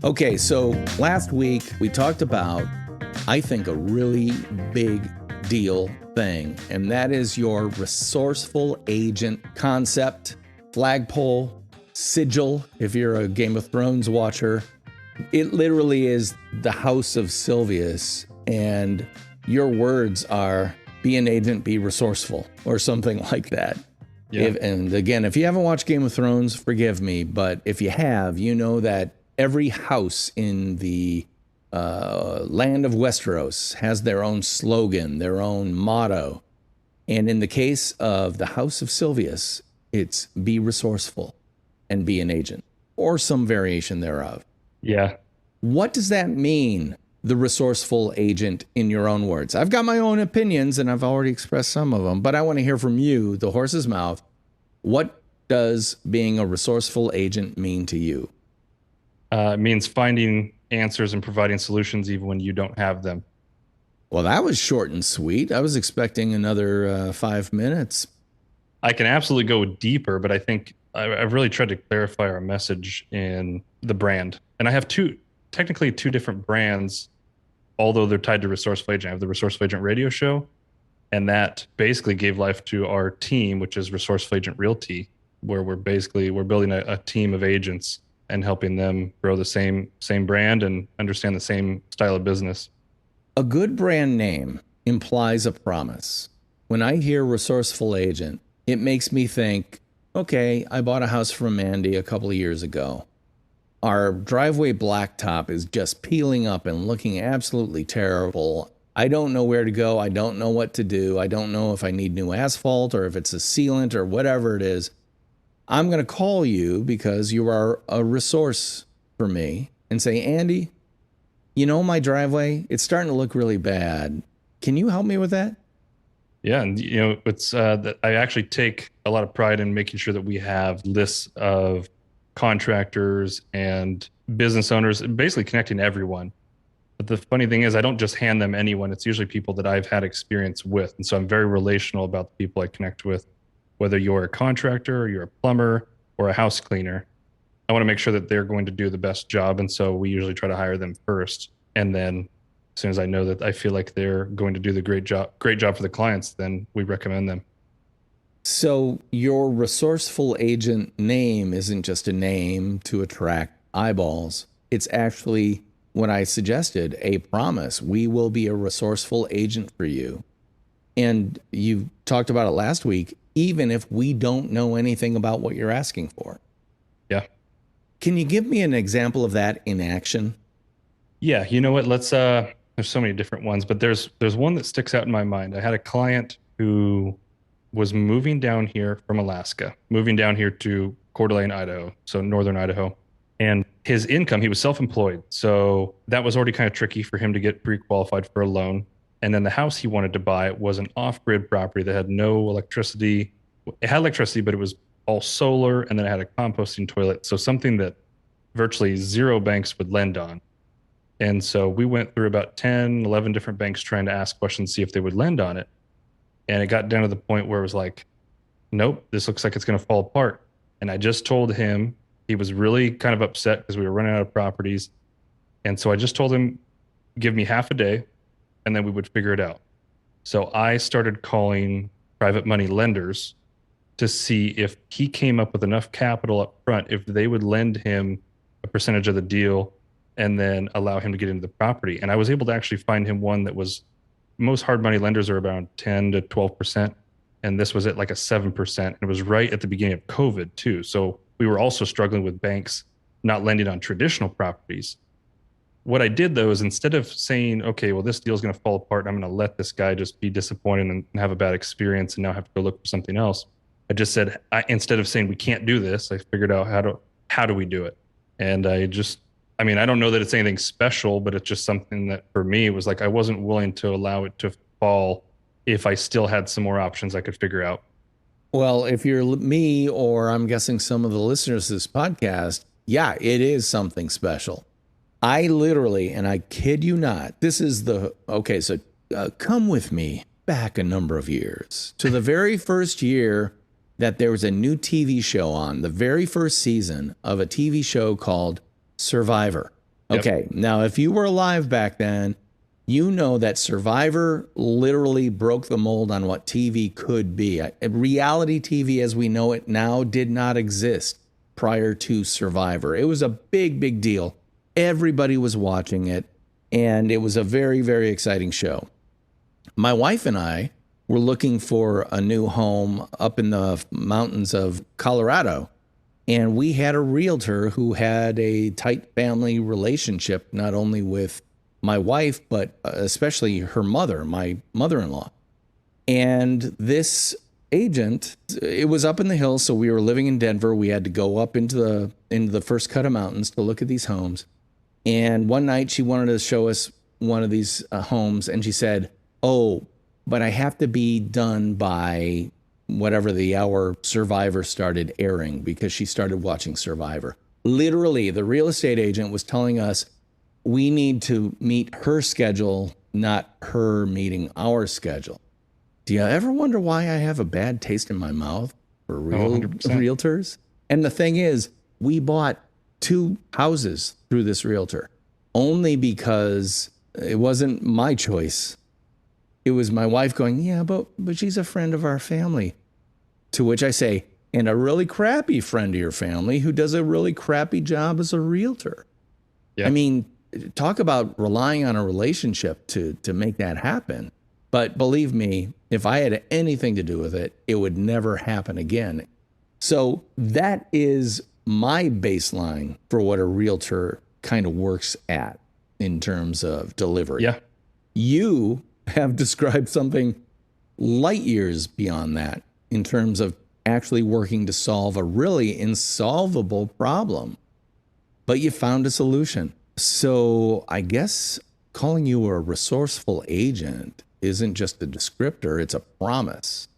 Okay, so last week we talked about, I think, a really big deal thing, and that is your resourceful agent concept, flagpole, sigil, if you're a Game of Thrones watcher. It literally is the House of Silvius, and your words are be an agent, be resourceful, or something like that. Yeah. And again, if you haven't watched Game of Thrones, forgive me, but if you have, you know that every house in the land of Westeros has their own slogan, their own motto. And in the case of the House of Silvius, it's be resourceful and be an agent, or some variation thereof. Yeah. What does that mean, the resourceful agent, in your own words? I've got my own opinions, and I've already expressed some of them, but I want to hear from you, the horse's mouth. What does being a resourceful agent mean to you? It means finding answers and providing solutions even when you don't have them. Well, that was short and sweet. I was expecting another 5 minutes. I can absolutely go deeper, but I think I've really tried to clarify our message in the brand. And I have technically two different brands, although they're tied to Resourceful Agent. I have the Resourceful Agent radio show, and that basically gave life to our team, which is Resourceful Agent Realty, where we're building a team of agents and helping them grow the same brand and understand the same style of business. A good brand name implies a promise. When I hear resourceful agent, it makes me think, okay, I bought a house from Andy a couple of years ago. Our driveway blacktop is just peeling up and looking absolutely terrible. I don't know where to go. I don't know what to do. I don't know if I need new asphalt or if it's a sealant or whatever it is. I'm going to call you because you are a resource for me and say, Andy, you know, my driveway, it's starting to look really bad. Can you help me with that? Yeah. And, it's that I actually take a lot of pride in making sure that we have lists of contractors and business owners, basically connecting everyone. But the funny thing is, I don't just hand them anyone. It's usually people that I've had experience with. And so I'm very relational about the people I connect with. Whether you're a contractor or you're a plumber or a house cleaner, I want to make sure that they're going to do the best job. And so we usually try to hire them first. And then as soon as I know that I feel like they're going to do the great job for the clients, then we recommend them. So your resourceful agent name isn't just a name to attract eyeballs. It's actually what I suggested, a promise. We will be a resourceful agent for you. And you talked about it last week, even if we don't know anything about what you're asking for. Yeah. Can you give me an example of that in action? Yeah. You know what? Let's, there's so many different ones, but there's one that sticks out in my mind. I had a client who was moving down here from Alaska, moving down here to Coeur d'Alene, Idaho. So northern Idaho. And his income, he was self-employed. So that was already kind of tricky for him to get pre-qualified for a loan. And then the house he wanted to buy was an off-grid property that had no electricity. It had electricity, but it was all solar, and then it had a composting toilet. So something that virtually zero banks would lend on. And so we went through about 10, 11 different banks trying to ask questions, see if they would lend on it. And it got down to the point where it was like, nope, this looks like it's going to fall apart. And I just told him, he was really kind of upset because we were running out of properties. And so I just told him, give me half a day, and then we would figure it out. So I started calling private money lenders to see if he came up with enough capital up front, if they would lend him a percentage of the deal and then allow him to get into the property. And I was able to actually find him one that was, most hard money lenders are around 10 to 12%. And this was at like a 7%. And it was right at the beginning of COVID too. So we were also struggling with banks not lending on traditional properties. What I did though is instead of saying, okay, well, this deal is going to fall apart, and I'm going to let this guy just be disappointed and have a bad experience and now have to go look for something else. I just said, instead of saying we can't do this, I figured out how do we do it. And I don't know that it's anything special, but it's just something that for me was like, I wasn't willing to allow it to fall if I still had some more options I could figure out. Well, if you're me, or I'm guessing some of the listeners to this podcast, yeah, it is something special. I literally, and I kid you not, come with me back a number of years to the very first year that there was a new TV show on, the very first season of a TV show called Survivor. Okay. Now, if you were alive back then, you know that Survivor literally broke the mold on what TV could be. Reality TV as we know it now did not exist prior to Survivor. It was a big, big deal. Everybody was watching it, and it was a very, very exciting show. My wife and I were looking for a new home up in the mountains of Colorado. And we had a realtor who had a tight family relationship, not only with my wife, but especially her mother, my mother-in-law. And this agent, it was up in the hills. So we were living in Denver. We had to go up into the first cut of mountains to look at these homes. And one night she wanted to show us one of these homes. And she said, "Oh, but I have to be done by whatever the hour Survivor started airing," because she started watching Survivor. Literally, the real estate agent was telling us we need to meet her schedule, not her meeting our schedule. Do you ever wonder why I have a bad taste in my mouth for 100%. realtors? And the thing is, we bought 2 houses through this realtor only because it wasn't my choice. It was my wife going, "Yeah, but she's a friend of our family." To which I say, "And a really crappy friend of your family who does a really crappy job as a realtor." Yeah. I mean, talk about relying on a relationship to make that happen. But believe me, if I had anything to do with it, it would never happen again. So that is my baseline for what a realtor kind of works at in terms of delivery. Yeah. You have described something light years beyond that in terms of actually working to solve a really insolvable problem, but you found a solution. So I guess calling you a resourceful agent isn't just a descriptor, it's a promise.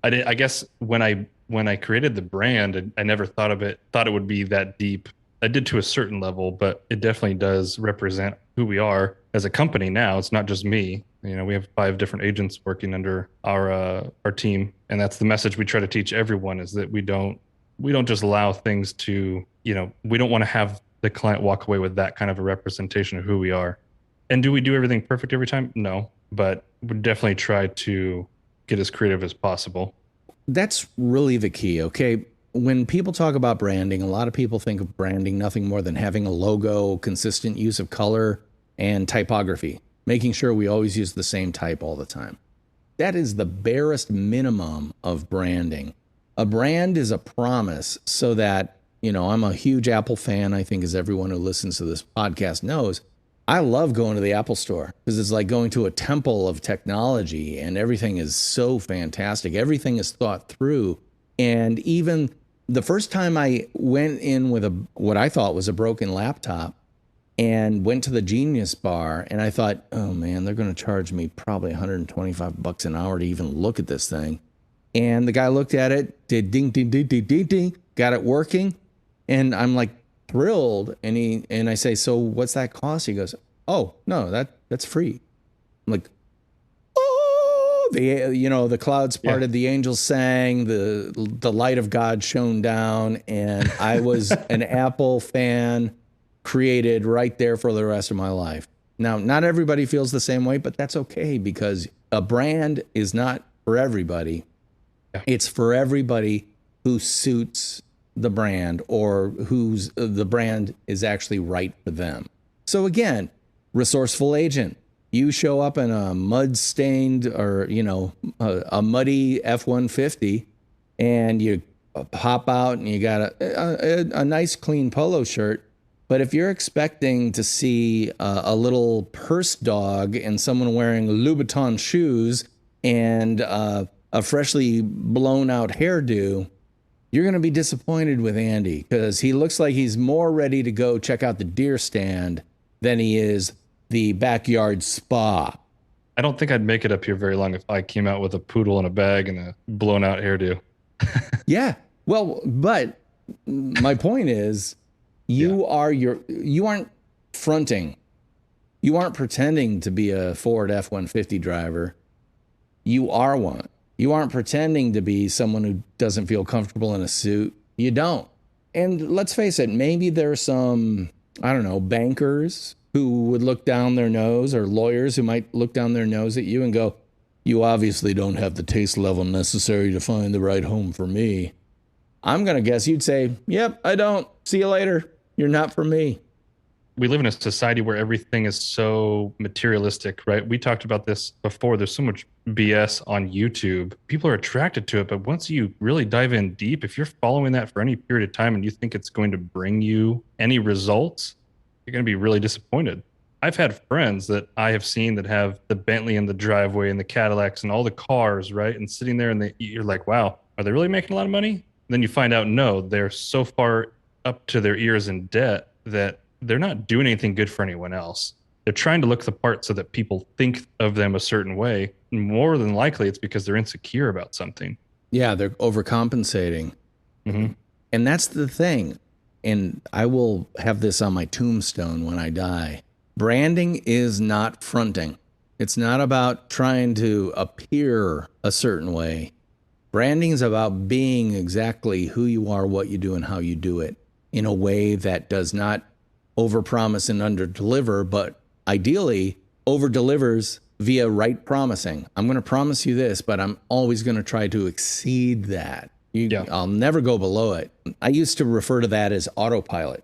I guess when I created the brand, I never thought it would be that deep. I did to a certain level, but it definitely does represent who we are as a company now. It's not just me. You know, we have 5 different agents working under our team, and that's the message we try to teach everyone: is that we don't just allow things to, you know, we don't want to have the client walk away with that kind of a representation of who we are. And do we do everything perfect every time? No, but we definitely try to get as creative as possible. That's really the key, okay? When people talk about branding, a lot of people think of branding nothing more than having a logo, consistent use of color, and typography, making sure we always use the same type all the time. That is the barest minimum of branding. A brand is a promise so that, you know, I'm a huge Apple fan, I think, as everyone who listens to this podcast knows. I love going to the Apple store because it's like going to a temple of technology, and everything is so fantastic. Everything is thought through. And even the first time I went in with what I thought was a broken laptop and went to the Genius Bar, and I thought, oh man, they're going to charge me probably $125 an hour to even look at this thing. And the guy looked at it, did ding, ding, ding, ding, ding, ding, got it working. And I'm like thrilled. And I say, "So what's that cost?" He goes, "Oh, no, that's free." I'm like, oh, the clouds parted, the angels sang, the light of God shone down. And I was an Apple fan created right there for the rest of my life. Now, not everybody feels the same way, but that's okay, because a brand is not for everybody. It's for everybody who suits the brand, or whose the brand is actually right for them. So again, resourceful agent. You show up in a mud-stained, or a muddy F-150, and you pop out and you got a nice clean polo shirt. But if you're expecting to see a little purse dog and someone wearing Louboutin shoes and a freshly blown out hairdo, you're going to be disappointed with Andy, because he looks like he's more ready to go check out the deer stand than he is the backyard spa. I don't think I'd make it up here very long if I came out with a poodle in a bag and a blown out hairdo. Yeah. Well, but my point is, you aren't fronting. You aren't pretending to be a Ford F-150 driver. You are one. You aren't pretending to be someone who doesn't feel comfortable in a suit. You don't. And let's face it, maybe there's some I don't know, bankers who would look down their nose, or lawyers who might look down their nose at you and go, you obviously don't have the taste level necessary to find the right home for me. I'm going to guess you'd say, yep, I don't. See you later. You're not for me. We live in a society where everything is so materialistic, right? We talked about this before. There's so much BS on YouTube. People are attracted to it, but once you really dive in deep, if you're following that for any period of time and you think it's going to bring you any results, you're going to be really disappointed. I've had friends that I have seen that have the Bentley in the driveway and the Cadillacs and all the cars, right? And sitting there and you're like, wow, are they really making a lot of money? And then you find out, no, they're so far up to their ears in debt that they're not doing anything good for anyone else. They're trying to look the part so that people think of them a certain way. More than likely, it's because they're insecure about something. Yeah, they're overcompensating. Mm-hmm. And that's the thing. And I will have this on my tombstone when I die. Branding is not fronting. It's not about trying to appear a certain way. Branding is about being exactly who you are, what you do, and how you do it in a way that does not overpromise and underdeliver, but ideally overdelivers via right promising. I'm going to promise you this, but I'm always going to try to exceed that. I'll never go below it. I used to refer to that as autopilot.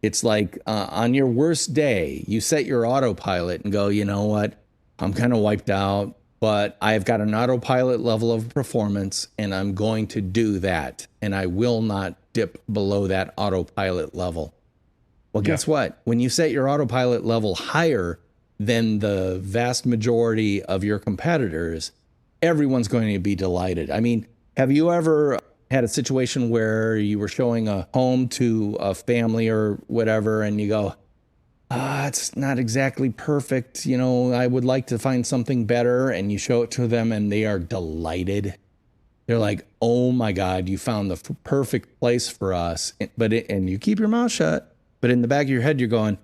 It's like on your worst day, you set your autopilot and go, you know what? I'm kind of wiped out, but I've got an autopilot level of performance and I'm going to do that. And I will not dip below that autopilot level. Well, guess what? When you set your autopilot level higher than the vast majority of your competitors, everyone's going to be delighted. I mean, have you ever had a situation where you were showing a home to a family or whatever, and you go, it's not exactly perfect. You know, I would like to find something better. And you show it to them and they are delighted. They're like, oh my God, you found the perfect place for us. And you keep your mouth shut. But in the back of your head, you're going,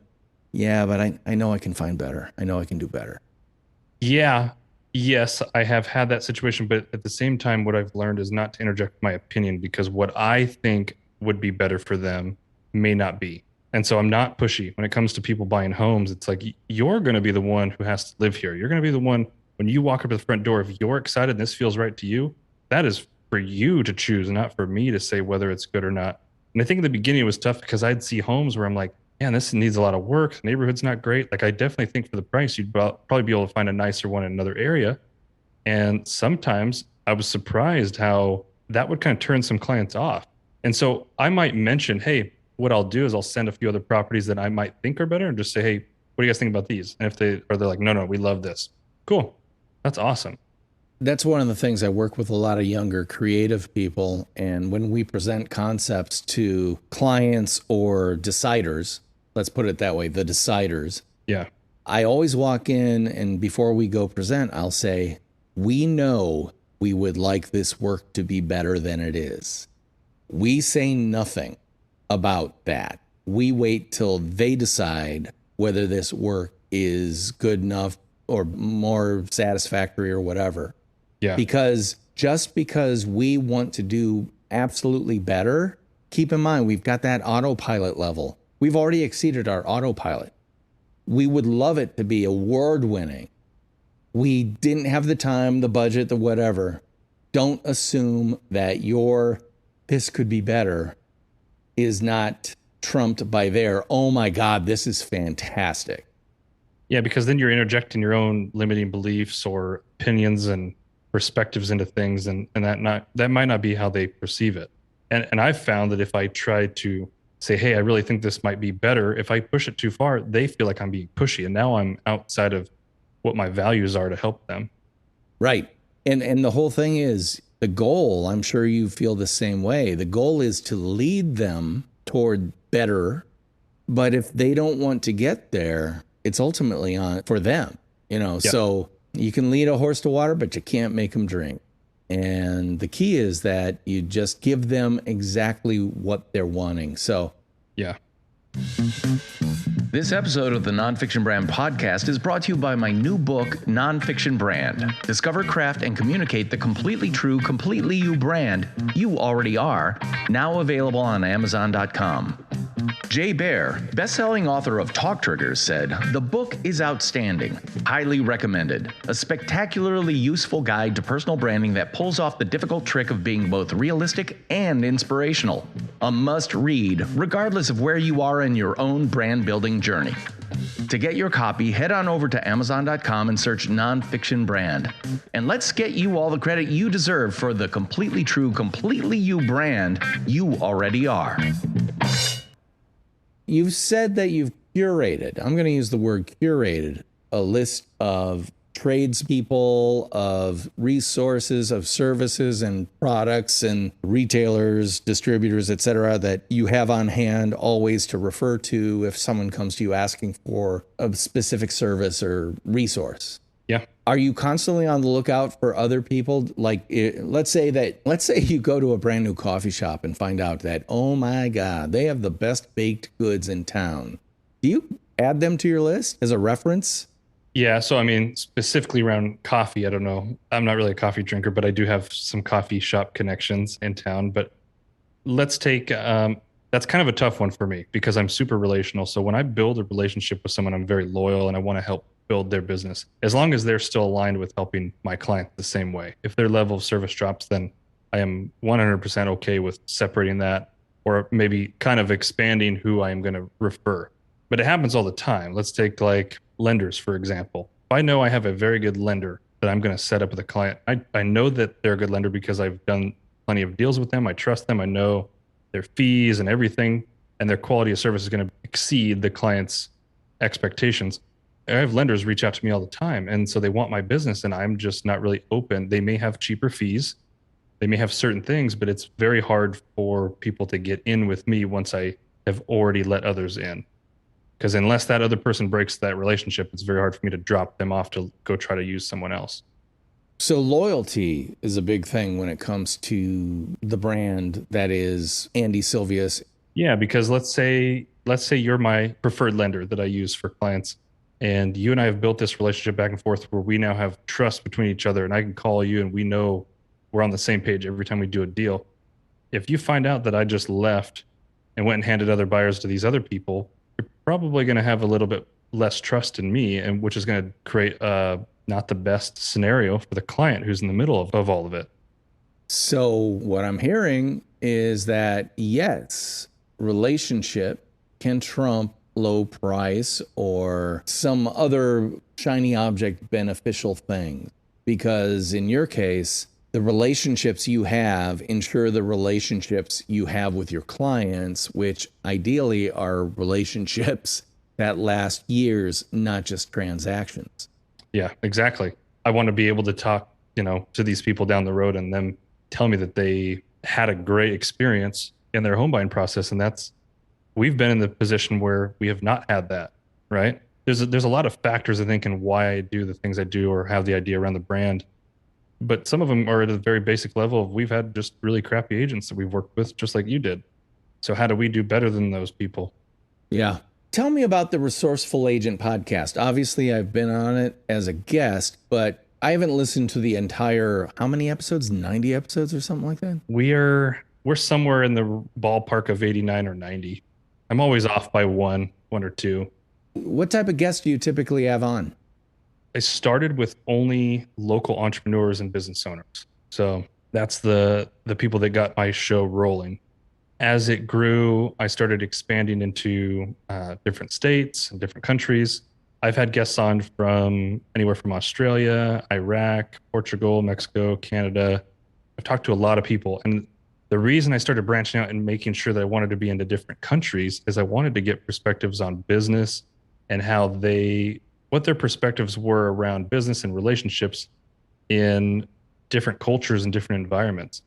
yeah, but I know I can find better. I know I can do better. Yeah. Yes, I have had that situation. But at the same time, what I've learned is not to interject my opinion, because what I think would be better for them may not be. And so I'm not pushy when it comes to people buying homes. It's like, you're going to be the one who has to live here. You're going to be the one, when you walk up to the front door, if you're excited and this feels right to you, that is for you to choose, not for me to say whether it's good or not. And I think in the beginning it was tough because I'd see homes where I'm like, man, this needs a lot of work. The neighborhood's not great. Like, I definitely think for the price, you'd probably be able to find a nicer one in another area. And sometimes I was surprised how that would kind of turn some clients off. And so I might mention, hey, what I'll do is I'll send a few other properties that I might think are better and just say, hey, what do you guys think about these? And if they're like, no, we love this. Cool. That's awesome. That's one of the things I work with a lot of younger creative people. And when we present concepts to clients or deciders, let's put it that way, the deciders. Yeah. I always walk in and before we go present, I'll say, we know we would like this work to be better than it is. We say nothing about that. We wait till they decide whether this work is good enough or more satisfactory or whatever. Yeah. Because just because we want to do absolutely better, keep in mind, we've got that autopilot level. We've already exceeded our autopilot. We would love it to be award-winning. We didn't have the time, the budget, the whatever. Don't assume that your this could be better is not trumped by their, oh my God, this is fantastic. Yeah, because then you're interjecting your own limiting beliefs or opinions and perspectives into things, and that might not be how they perceive it. And I've found that if I try to say, hey, I really think this might be better, if I push it too far, they feel like I'm being pushy, and now I'm outside of what my values are to help them. Right. And the whole thing is, the goal, I'm sure you feel the same way. The goal is to lead them toward better. But if they don't want to get there, it's ultimately on for them, you know. Yeah. So you can lead a horse to water, but you can't make them drink. And the key is that you just give them exactly what they're wanting. So, yeah. This episode of the Nonfiction Brand podcast is brought to you by my new book, Nonfiction Brand. Discover, craft, and communicate the completely true, completely you brand you already are, now available on Amazon.com. Jay Baer, best-selling author of Talk Triggers, said, "The book is outstanding. Highly recommended. A spectacularly useful guide to personal branding that pulls off the difficult trick of being both realistic and inspirational. A must-read, regardless of where you are in your own brand-building journey." To get your copy, head on over to Amazon.com and search Nonfiction Brand. And let's get you all the credit you deserve for the completely true, completely you brand you already are. You've said that you've curated, I'm going to use the word curated, a list of tradespeople, of resources, of services and products and retailers, distributors, etc., that you have on hand always to refer to if someone comes to you asking for a specific service or resource. Yeah. Are you constantly on the lookout for other people? Like, let's say you go to a brand new coffee shop and find out that, oh my God, they have the best baked goods in town. Do you add them to your list as a reference? Yeah. So, I mean, specifically around coffee, I don't know. I'm not really a coffee drinker, but I do have some coffee shop connections in town. But let's take, that's kind of a tough one for me because I'm super relational. So when I build a relationship with someone, I'm very loyal and I want to help build their business as long as they're still aligned with helping my client the same way. If their level of service drops, then I am 100% okay with separating that or maybe kind of expanding who I am going to refer. But it happens all the time. Let's take like lenders, for example. If I know I have a very good lender that I'm going to set up with a client, I know that they're a good lender because I've done plenty of deals with them. I trust them. I know their fees and everything, and their quality of service is going to exceed the client's expectations. I have lenders reach out to me all the time, and so they want my business, and I'm just not really open. They may have cheaper fees. They may have certain things, but it's very hard for people to get in with me once I have already let others in. Because unless that other person breaks that relationship, it's very hard for me to drop them off to go try to use someone else. So loyalty is a big thing when it comes to the brand that is Andy Silvius. Yeah, because let's say you're my preferred lender that I use for clients, and you and I have built this relationship back and forth where we now have trust between each other, and I can call you and we know we're on the same page every time we do a deal. If you find out that I just left and went and handed other buyers to these other people, you're probably going to have a little bit less trust in me, and which is going to create not the best scenario for the client who's in the middle of all of it. So what I'm hearing is that, yes, relationship can trump low price or some other shiny object beneficial thing. Because in your case, the relationships you have ensure the relationships you have with your clients, which ideally are relationships that last years, not just transactions. Yeah, exactly. I want to be able to talk, to these people down the road and them tell me that they had a great experience in their home buying process. And we've been in the position where we have not had that, right? There's a lot of factors, I think, in why I do the things I do or have the idea around the brand. But some of them are at a very basic level of we've had just really crappy agents that we've worked with, just like you did. So how do we do better than those people? Yeah. Tell me about the Resourceful Agent podcast. Obviously, I've been on it as a guest, but I haven't listened to the entire, how many episodes? 90 episodes or something like that? We're somewhere in the ballpark of 89 or 90. I'm always off by one or two. What type of guests do you typically have on? I started with only local entrepreneurs and business owners. So that's the people that got my show rolling. As it grew, I started expanding into different states and different countries. I've had guests on from anywhere from Australia, Iraq, Portugal, Mexico, Canada. I've talked to a lot of people. And the reason I started branching out and making sure that I wanted to be into different countries is I wanted to get perspectives on business and what their perspectives were around business and relationships in different cultures and different environments.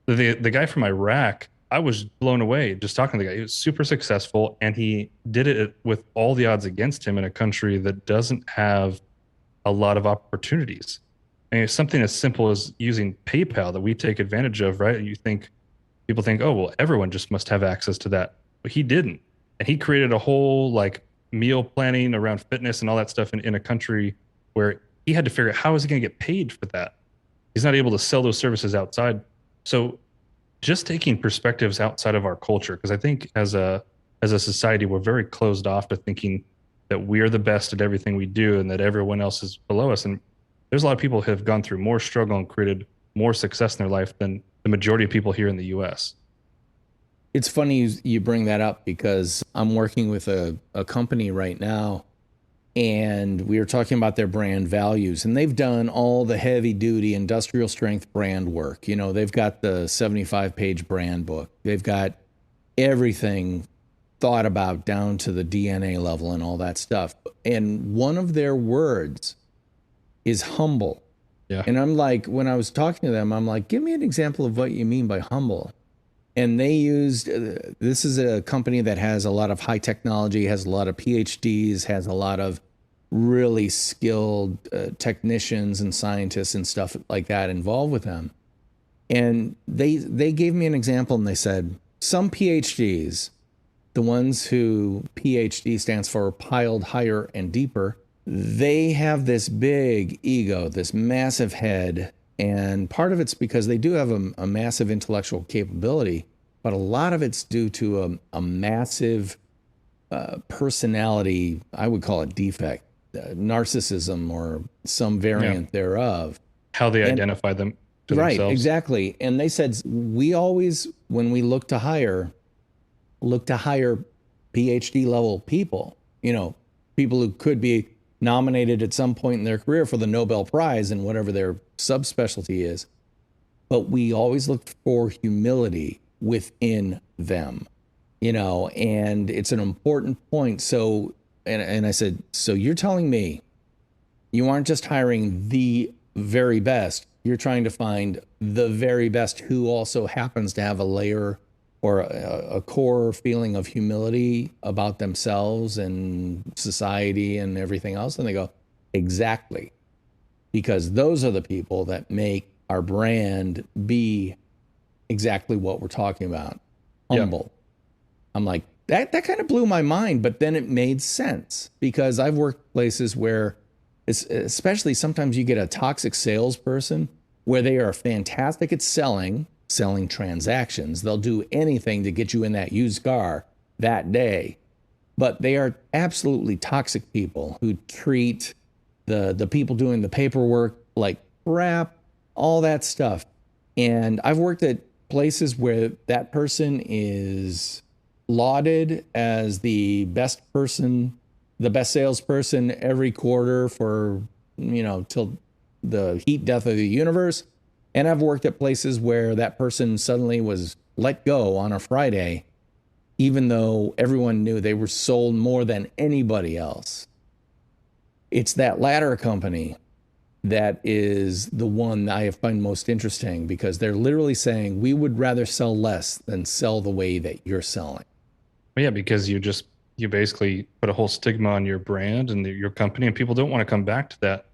The guy from Iraq, I was blown away just talking to the guy. He was super successful, and he did it with all the odds against him in a country that doesn't have a lot of opportunities. And it's something as simple as using PayPal that we take advantage of, right? People think, oh, well, everyone just must have access to that. But he didn't. And he created a whole meal planning around fitness and all that stuff in a country where he had to figure out how is he going to get paid for that? He's not able to sell those services outside. So just taking perspectives outside of our culture, because I think as a as a society, we're very closed off to thinking that we're the best at everything we do and that everyone else is below us. And there's a lot of people who have gone through more struggle and created more success in their life than the majority of people here in the US. It's funny you bring that up because I'm working with a company right now, and we were talking about their brand values, and they've done all the heavy duty industrial strength brand work. You know, they've got the 75-page brand book. They've got everything thought about down to the DNA level and all that stuff. And one of their words is humble. Yeah. And I'm like, when I was talking to them, I'm like, give me an example of what you mean by humble. And they used, this is a company that has a lot of high technology, has a lot of PhDs, has a lot of really skilled technicians and scientists and stuff like that involved with them. And they gave me an example, and they said, some PhDs, the ones who PhD stands for piled higher and deeper, they have this big ego, this massive head. And part of it's because they do have a massive intellectual capability, but a lot of it's due to a massive personality, I would call it defect, narcissism or some variant thereof. How they identify them to right, themselves. Exactly. And they said, we always, when we look to hire PhD level people, you know, people who could be nominated at some point in their career for the Nobel Prize and whatever their subspecialty is. But we always look for humility within them, you know, and it's an important point. So, and I said, so you're telling me you aren't just hiring the very best, you're trying to find the very best who also happens to have a layer or a core feeling of humility about themselves and society and everything else? And they go, exactly. Because those are the people that make our brand be exactly what we're talking about. Humble. Yeah. I'm like, that kind of blew my mind, but then it made sense because I've worked places where, especially sometimes you get a toxic salesperson where they are fantastic at selling transactions. They'll do anything to get you in that used car that day. But they are absolutely toxic people who treat the people doing the paperwork like crap, all that stuff. And I've worked at places where that person is lauded as the best person, the best salesperson every quarter for, you know, till the heat death of the universe. And I've worked at places where that person suddenly was let go on a Friday, even though everyone knew they were sold more than anybody else. It's that latter company that is the one that I find most interesting because they're literally saying, we would rather sell less than sell the way that you're selling. Well, yeah, because you basically put a whole stigma on your brand and your company, and people don't want to come back to that.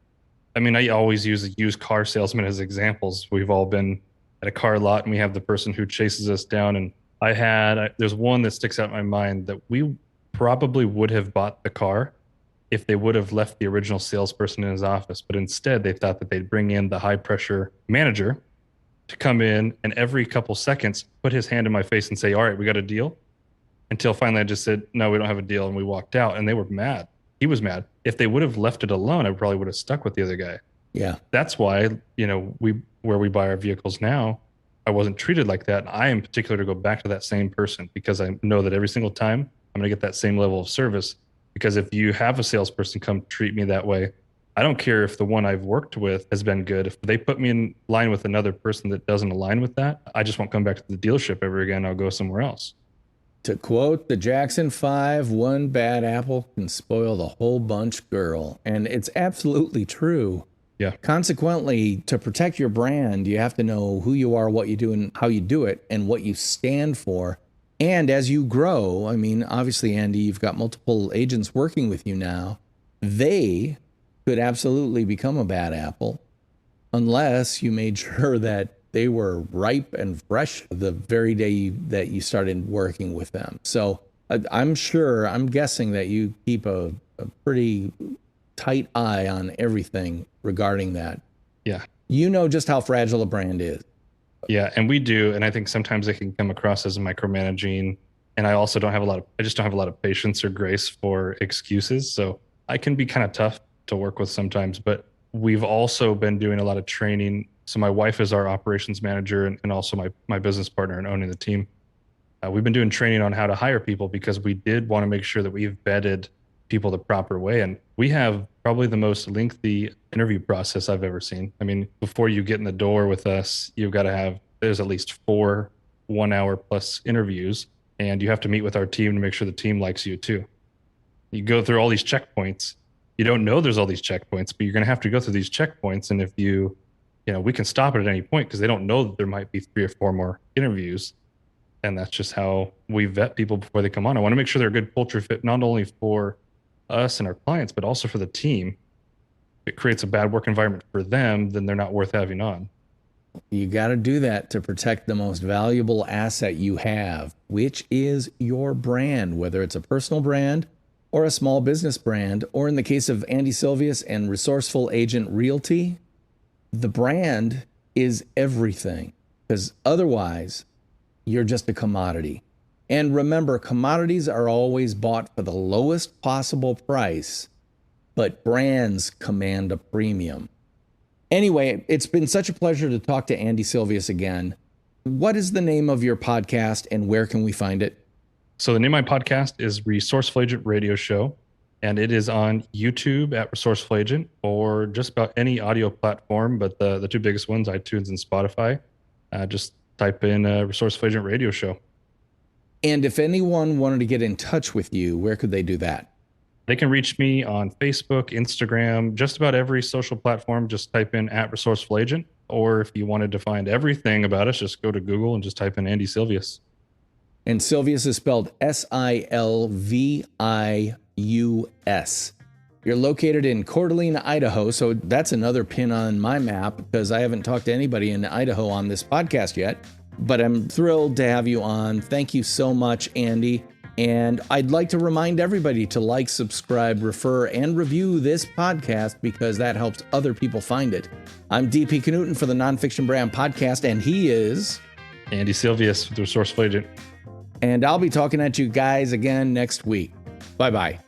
I mean, I always use a used car salesman as examples. We've all been at a car lot and we have the person who chases us down. And there's one that sticks out in my mind that we probably would have bought the car if they would have left the original salesperson in his office. But instead, they thought that they'd bring in the high pressure manager to come in and every couple seconds put his hand in my face and say, all right, we got a deal. Until finally I just said, no, we don't have a deal. And we walked out and they were mad. He was mad. If they would have left it alone, I probably would have stuck with the other guy. Yeah. That's why, you know, where we buy our vehicles now, I wasn't treated like that. I am particular to go back to that same person because I know that every single time I'm going to get that same level of service. Because if you have a salesperson come treat me that way, I don't care if the one I've worked with has been good. If they put me in line with another person that doesn't align with that, I just won't come back to the dealership ever again. I'll go somewhere else. To quote the Jackson 5, one bad apple can spoil the whole bunch, girl. And it's absolutely true. Yeah. Consequently, to protect your brand, you have to know who you are, what you do, and how you do it, and what you stand for. And as you grow, I mean, obviously, Andy, you've got multiple agents working with you now. They could absolutely become a bad apple unless you made sure that they were ripe and fresh the very day that you started working with them. So I'm guessing that you keep a pretty tight eye on everything regarding that. Yeah. You know just how fragile a brand is. Yeah, and we do. And I think sometimes it can come across as micromanaging And I also I just don't have a lot of patience or grace for excuses. So I can be kind of tough to work with sometimes, but we've also been doing a lot of training. So my wife is our operations manager and also my business partner in owning the team. We've been doing training on how to hire people because we did want to make sure that we've vetted people the proper way. And we have probably the most lengthy interview process I've ever seen. I mean, before you get in the door with us, there's at least 4 1-hour plus interviews, and you have to meet with our team to make sure the team likes you too. You go through all these checkpoints. You don't know there's all these checkpoints, but you're going to have to go through these checkpoints. And if we can stop it at any point because they don't know that there might be 3 or 4 more interviews. And that's just how we vet people before they come on. I want to make sure they're a good culture fit, not only for us and our clients, but also for the team. If it creates a bad work environment for them, then they're not worth having on. You got to do that to protect the most valuable asset you have, which is your brand, whether it's a personal brand or a small business brand, or in the case of Andy Silvius and Resourceful Agent Realty, the brand is everything, because otherwise you're just a commodity. And remember, commodities are always bought for the lowest possible price, but brands command a premium. Anyway, it's been such a pleasure to talk to Andy Silvius again. What is the name of your podcast and where can we find it? So the name of my podcast is Resourceful Agent Radio Show, and it is on YouTube at Resourceful Agent or just about any audio platform, but the 2 biggest ones, iTunes and Spotify. Just type in Resourceful Agent Radio Show. And if anyone wanted to get in touch with you, where could they do that? They can reach me on Facebook, Instagram, just about every social platform. Just type in at Resourceful Agent. Or if you wanted to find everything about us, just go to Google and just type in Andy Silvius. And Silvius is spelled Silvius. You're located in Coeur d'Alene, Idaho. So that's another pin on my map because I haven't talked to anybody in Idaho on this podcast yet. But I'm thrilled to have you on. Thank you so much, Andy. And I'd like to remind everybody to like, subscribe, refer, and review this podcast because that helps other people find it. I'm DP Knudten for the NONFICTION Brand podcast, and he is Andy Silvius with Resourceful Agent. And I'll be talking at you guys again next week. Bye-bye.